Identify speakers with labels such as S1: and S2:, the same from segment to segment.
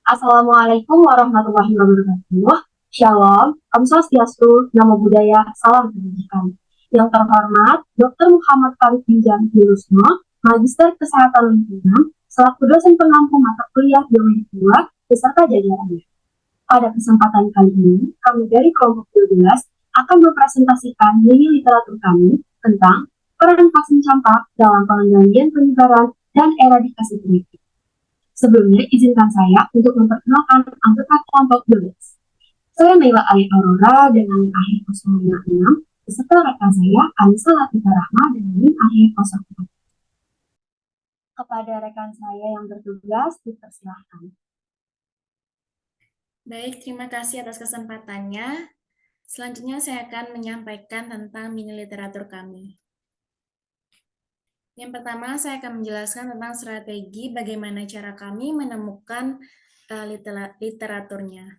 S1: Assalamualaikum warahmatullahi wabarakatuh. Shalom, Om Swastiastu, Namo Buddhaya, Salam Kebajikan. Yang terhormat, Dr. Muhammad Farid Binjam Yusno, Magister Kesehatan Lingkungan, selaku dosen penampung mata kuliah Biomedik 2, beserta jajarannya. Pada kesempatan kali ini, kami dari kelompok 12 akan mempresentasikan mini literatur kami tentang peran vaksin campak dalam pengendalian penyebaran dan eradikasi penyakit. Sebelumnya, izinkan saya untuk memperkenalkan anggota kelompok 12. Saya Naila Ali Aurora dengan NIM akhir 056, beserta rekan saya Anissa Latifah Rahma dengan NIM akhir 04. Kepada rekan saya yang bertugas, dipersilahkan.
S2: Baik, terima kasih atas kesempatannya. Selanjutnya saya akan menyampaikan tentang mini literatur kami. Yang pertama, saya akan menjelaskan tentang strategi bagaimana cara kami menemukan literaturnya.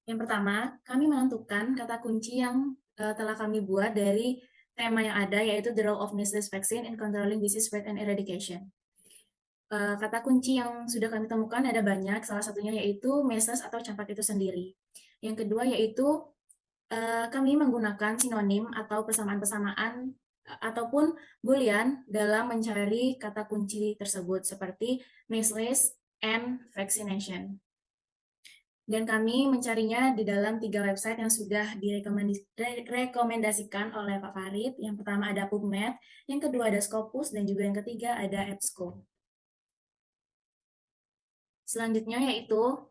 S2: Yang pertama, kami menentukan kata kunci yang telah kami buat dari tema yang ada, yaitu The Role of Measles Vaccine in Controlling Disease Spread and Eradication. Kata kunci yang sudah kami temukan ada banyak, salah satunya yaitu measles atau campak itu sendiri. Yang kedua yaitu kami menggunakan sinonim atau persamaan-persamaan ataupun boolean dalam mencari kata kunci tersebut seperti measles and vaccination. Dan kami mencarinya di dalam 3 website yang sudah direkomendasikan oleh Pak Farid. Yang pertama ada PubMed, yang kedua ada Scopus, dan juga yang ketiga ada EBSCO. Selanjutnya yaitu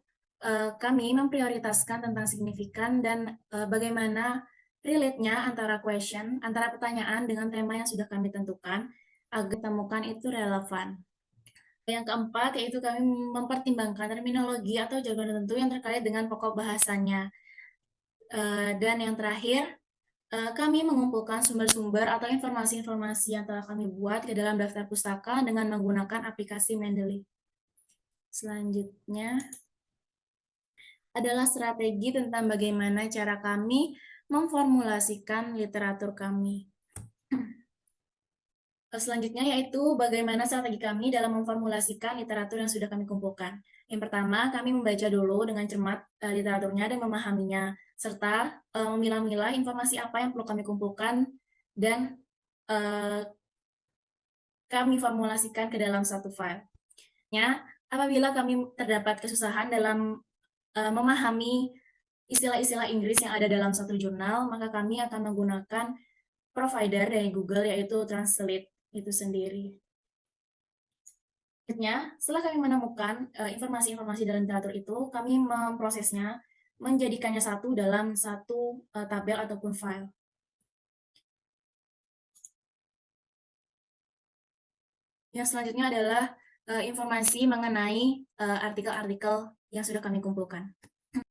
S2: kami memprioritaskan tentang signifikan dan bagaimana relate-nya antara pertanyaan dengan tema yang sudah kami tentukan agar temukan itu relevan. Yang keempat yaitu kami mempertimbangkan terminologi atau jargon tertentu yang terkait dengan pokok bahasanya. Dan yang terakhir, kami mengumpulkan sumber-sumber atau informasi-informasi yang telah kami buat ke dalam daftar pustaka dengan menggunakan aplikasi Mendeley. Selanjutnya adalah strategi tentang bagaimana cara kami memformulasikan literatur kami. Selanjutnya yaitu bagaimana strategi kami dalam memformulasikan literatur yang sudah kami kumpulkan. Yang pertama, kami membaca dulu dengan cermat literaturnya dan memahaminya, serta memilah-milah informasi apa yang perlu kami kumpulkan dan kami formulasikan ke dalam satu file. Apabila kami terdapat kesusahan dalam memahami istilah-istilah Inggris yang ada dalam satu jurnal, maka kami akan menggunakan provider dari Google, yaitu Translate itu sendiri. Setelah kami menemukan informasi-informasi dalam literatur itu, kami memprosesnya, menjadikannya satu dalam satu tabel ataupun file. Yang selanjutnya adalah informasi mengenai artikel-artikel yang sudah kami kumpulkan.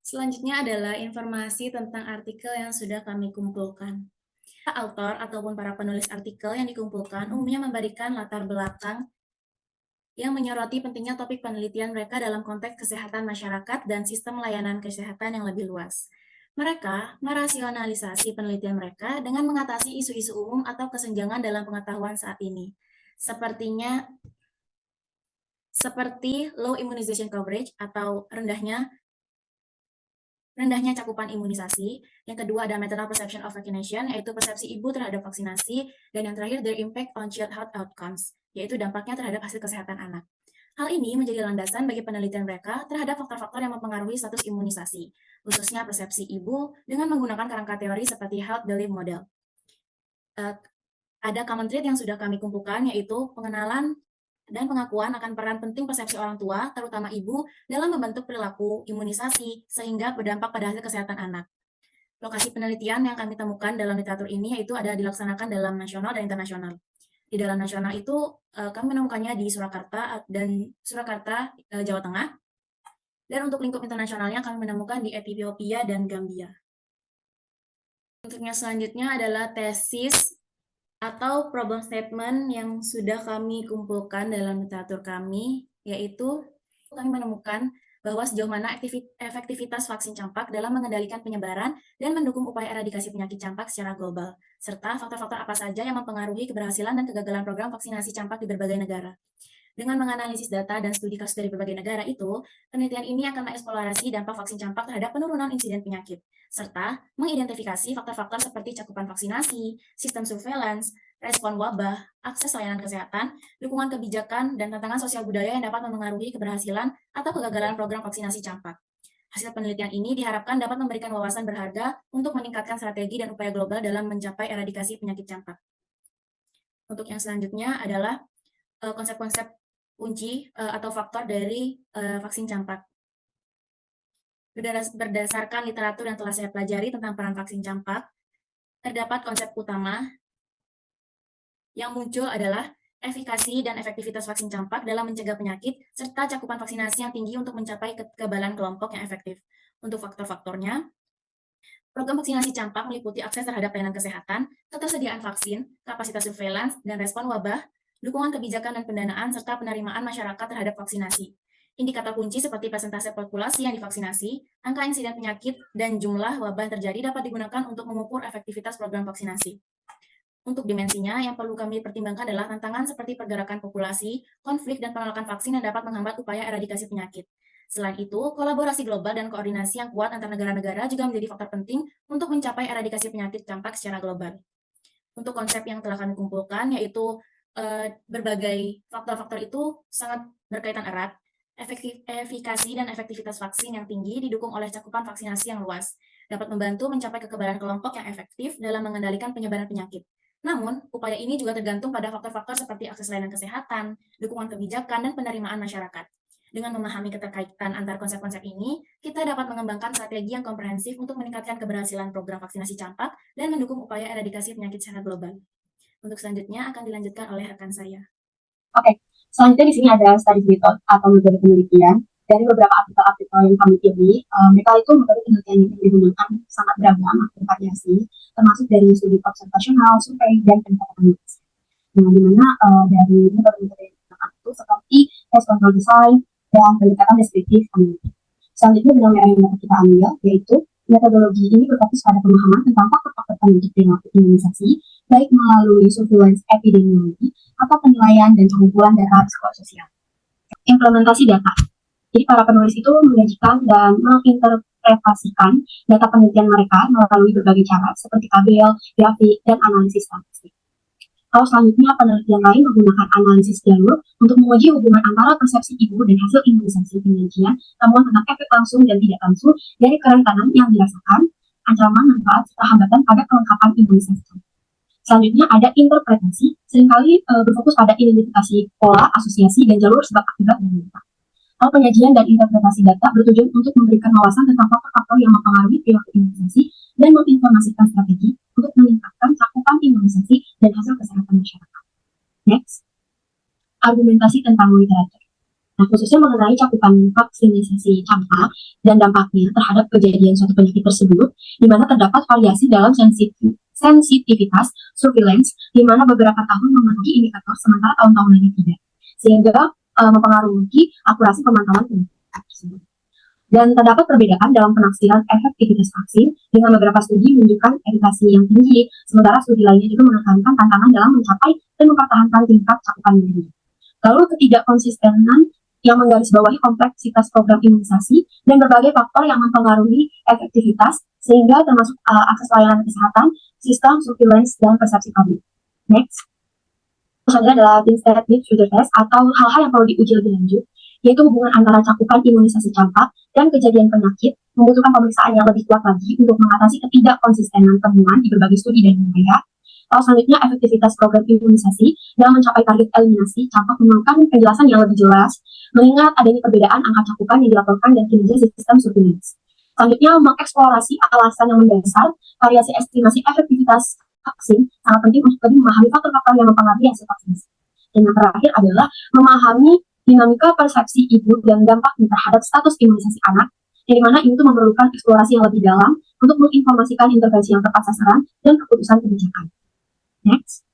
S2: Selanjutnya adalah informasi tentang artikel yang sudah kami kumpulkan. Autor ataupun para penulis artikel yang dikumpulkan umumnya memberikan latar belakang yang menyoroti pentingnya topik penelitian mereka dalam konteks kesehatan masyarakat dan sistem layanan kesehatan yang lebih luas. Mereka merasionalisasi penelitian mereka dengan mengatasi isu-isu umum atau kesenjangan dalam pengetahuan saat ini. Seperti low immunization coverage atau rendahnya cakupan imunisasi. Yang kedua ada maternal perception of vaccination, yaitu persepsi ibu terhadap vaksinasi. Dan yang terakhir, their impact on child health outcomes, yaitu dampaknya terhadap hasil kesehatan anak. Hal ini menjadi landasan bagi penelitian mereka terhadap faktor-faktor yang mempengaruhi status imunisasi, khususnya persepsi ibu dengan menggunakan kerangka teori seperti health belief model. Ada common trait yang sudah kami kumpulkan, yaitu pengenalan dan pengakuan akan peran penting persepsi orang tua, terutama ibu, dalam membentuk perilaku imunisasi sehingga berdampak pada hasil kesehatan anak. Lokasi penelitian yang kami temukan dalam literatur ini yaitu ada dilaksanakan dalam nasional dan internasional. Di dalam nasional itu kami menemukannya di Surakarta, Jawa Tengah. Dan untuk lingkup internasionalnya kami menemukan di Ethiopia dan Gambia. Untuknya selanjutnya adalah tesis atau problem statement yang sudah kami kumpulkan dalam literatur kami, yaitu kami menemukan bahwa sejauh mana efektivitas vaksin campak dalam mengendalikan penyebaran dan mendukung upaya eradikasi penyakit campak secara global, serta faktor-faktor apa saja yang mempengaruhi keberhasilan dan kegagalan program vaksinasi campak di berbagai negara. Dengan menganalisis data dan studi kasus dari berbagai negara itu, penelitian ini akan mengeksplorasi dampak vaksin campak terhadap penurunan insiden penyakit, serta mengidentifikasi faktor-faktor seperti cakupan vaksinasi, sistem surveillance, respon wabah, akses layanan kesehatan, dukungan kebijakan, dan tantangan sosial budaya yang dapat memengaruhi keberhasilan atau kegagalan program vaksinasi campak. Hasil penelitian ini diharapkan dapat memberikan wawasan berharga untuk meningkatkan strategi dan upaya global dalam mencapai eradikasi penyakit campak. Untuk yang selanjutnya adalah konsep-konsep kunci atau faktor dari vaksin campak. Berdasarkan literatur yang telah saya pelajari tentang peran vaksin campak, terdapat konsep utama yang muncul adalah efikasi dan efektivitas vaksin campak dalam mencegah penyakit, serta cakupan vaksinasi yang tinggi untuk mencapai kekebalan kelompok yang efektif. Untuk faktor-faktornya, program vaksinasi campak meliputi akses terhadap pelayanan kesehatan, ketersediaan vaksin, kapasitas surveillance, dan respon wabah, dukungan kebijakan dan pendanaan, serta penerimaan masyarakat terhadap vaksinasi. Indikator kunci seperti persentase populasi yang divaksinasi, angka insiden penyakit, dan jumlah wabah yang terjadi dapat digunakan untuk mengukur efektivitas program vaksinasi. Untuk dimensinya, yang perlu kami pertimbangkan adalah tantangan seperti pergerakan populasi, konflik, dan penolakan vaksin yang dapat menghambat upaya eradikasi penyakit. Selain itu, kolaborasi global dan koordinasi yang kuat antar negara-negara juga menjadi faktor penting untuk mencapai eradikasi penyakit campak secara global. Untuk konsep yang telah kami kumpulkan, yaitu berbagai faktor-faktor itu sangat berkaitan erat. Efikasi dan efektivitas vaksin yang tinggi didukung oleh cakupan vaksinasi yang luas, dapat membantu mencapai kekebalan kelompok yang efektif dalam mengendalikan penyebaran penyakit. Namun, upaya ini juga tergantung pada faktor-faktor seperti akses layanan kesehatan, dukungan kebijakan, dan penerimaan masyarakat. Dengan memahami keterkaitan antar konsep-konsep ini, kita dapat mengembangkan strategi yang komprehensif untuk meningkatkan keberhasilan program vaksinasi campak dan mendukung upaya eradikasi penyakit secara global. Untuk selanjutnya akan dilanjutkan oleh rekan saya.
S1: Oke, selanjutnya di sini ada study method atau metode penelitian. Dari beberapa artikel-artikel yang kami pilih, mereka itu metode penelitian yang digunakan sangat beragam, bervariasi, termasuk dari studi observasional, survei, dan pendekatan medis. Nah, di mana dari metode-metode yang digunakan itu seperti test control design dan pendekatan deskriptif community. Selanjutnya benang merah yang dapat kita ambil yaitu metodologi ini berfokus pada pemahaman tentang faktor-faktor penyakit perilaku imunisasi, baik melalui surveillance epidemiologi atau penilaian dan pengumpulan data psikososial. Implementasi data. Jadi para penulis itu menyajikan dan menginterpretasikan data penelitian mereka melalui berbagai cara seperti tabel, grafik, dan analisis statistik. Kalau selanjutnya penelitian lain menggunakan analisis jalur untuk menguji hubungan antara persepsi ibu dan hasil imunisasi penyajian, temuan tentang efek langsung dan tidak langsung dari kerentanan yang dirasakan, ancaman, manfaat, serta hambatan pada kelengkapan imunisasi. Selanjutnya ada interpretasi, seringkali berfokus pada identifikasi pola, asosiasi, dan jalur sebab akibat dari data. Hal penyajian dan interpretasi data bertujuan untuk memberikan wawasan tentang faktor-faktor yang mempengaruhi perilaku imunisasi dan menginformasikan strategi untuk meningkatkan cakupan imunisasi dan hasil kesehatan masyarakat. Next, argumentasi tentang literatur. Nah, khususnya mengenai cakupan vaksinasi campak dan dampaknya terhadap kejadian suatu penyakit tersebut, di mana terdapat variasi dalam sensitivitas surveillance, di mana beberapa tahun memenuhi indikator sementara tahun-tahun lainnya tidak, sehingga mempengaruhi akurasi pemantauan penyakit tersebut. Dan terdapat perbedaan dalam penafsiran efektivitas vaksin dengan beberapa studi menunjukkan efikasi yang tinggi, sementara studi lainnya juga menekankan tantangan dalam mencapai dan mempertahankan tingkat cakupan yang tinggi. Lalu ketidakkonsistenan yang menggarisbawahi kompleksitas program imunisasi dan berbagai faktor yang mempengaruhi efektivitas, sehingga termasuk akses layanan kesehatan, sistem surveillance, dan persepsi publik. Next. Selanjutnya adalah instead need future test atau hal-hal yang perlu diuji lebih lanjut, yaitu hubungan antara cakupan imunisasi campak dan kejadian penyakit membutuhkan pemeriksaan yang lebih kuat lagi untuk mengatasi ketidakkonsistenan temuan di berbagai studi dan wilayah. Lalu selanjutnya efektivitas program imunisasi dalam mencapai target eliminasi campak memerlukan penjelasan yang lebih jelas, mengingat adanya perbedaan angka cakupan yang dilaporkan dan kinerja sistem surveillance. Selanjutnya mengeksplorasi alasan yang mendasar variasi estimasi efektivitas vaksin sangat penting untuk lebih memahami faktor-faktor yang mempengaruhi hasil vaksinasi. Dan yang terakhir adalah memahami dinamika persepsi ibu dan dampaknya terhadap status imunisasi anak, yang dimana itu memerlukan eksplorasi yang lebih dalam untuk menginformasikan intervensi yang tepat sasaran dan keputusan kebijakan. Next.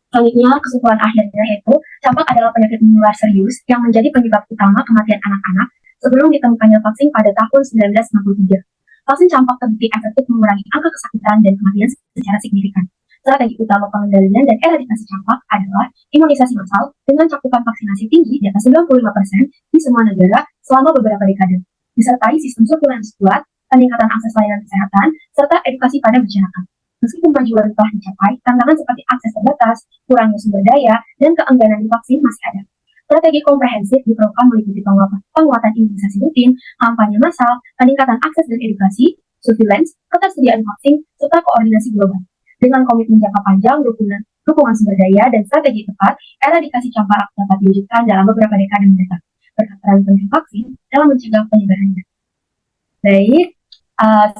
S1: Selanjutnya, kesimpulan akhirnya yaitu campak adalah penyakit menular serius yang menjadi penyebab utama kematian anak-anak sebelum ditemukannya vaksin pada tahun 1963. Vaksin campak terbukti efektif mengurangi angka kesakitan dan kematian secara signifikan. Strategi utama pengendalian dan eradikasi campak adalah imunisasi massal dengan cakupan vaksinasi tinggi di atas 95% di semua negara selama beberapa dekade, disertai sistem surveillance kuat, peningkatan akses layanan kesehatan, serta edukasi pada masyarakat. Meski kemajuan telah dicapai, tantangan seperti akses terbatas, kurangnya sumber daya, dan keengganan divaksin masih ada. Strategi komprehensif diperlukan meliputi penguatan imunisasi rutin, kampanye massal, peningkatan akses dan edukasi, surveillance, ketersediaan vaksin, serta koordinasi global. Dengan komitmen jangka panjang, dukungan sumber daya, dan strategi tepat, eradikasi campak dapat diwujudkan dalam beberapa dekade mendatang, berkat peran penting vaksin dalam mencegah penyebarannya. Baik,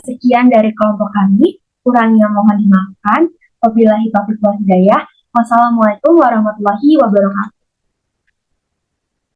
S1: sekian dari kelompok kami. Kurangnya mohon dimaafkan. Wabillahi taufiq wal hidayah. Wassalamualaikum warahmatullahi wabarakatuh.